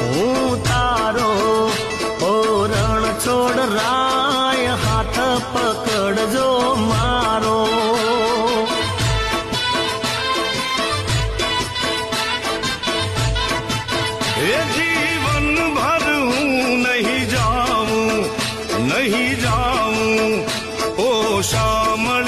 હું તારો ઓ રણ છોડ રાય હાથ પકડજો મારો એ જીવન ભર હું નહીં જાઉં ઓ શામળી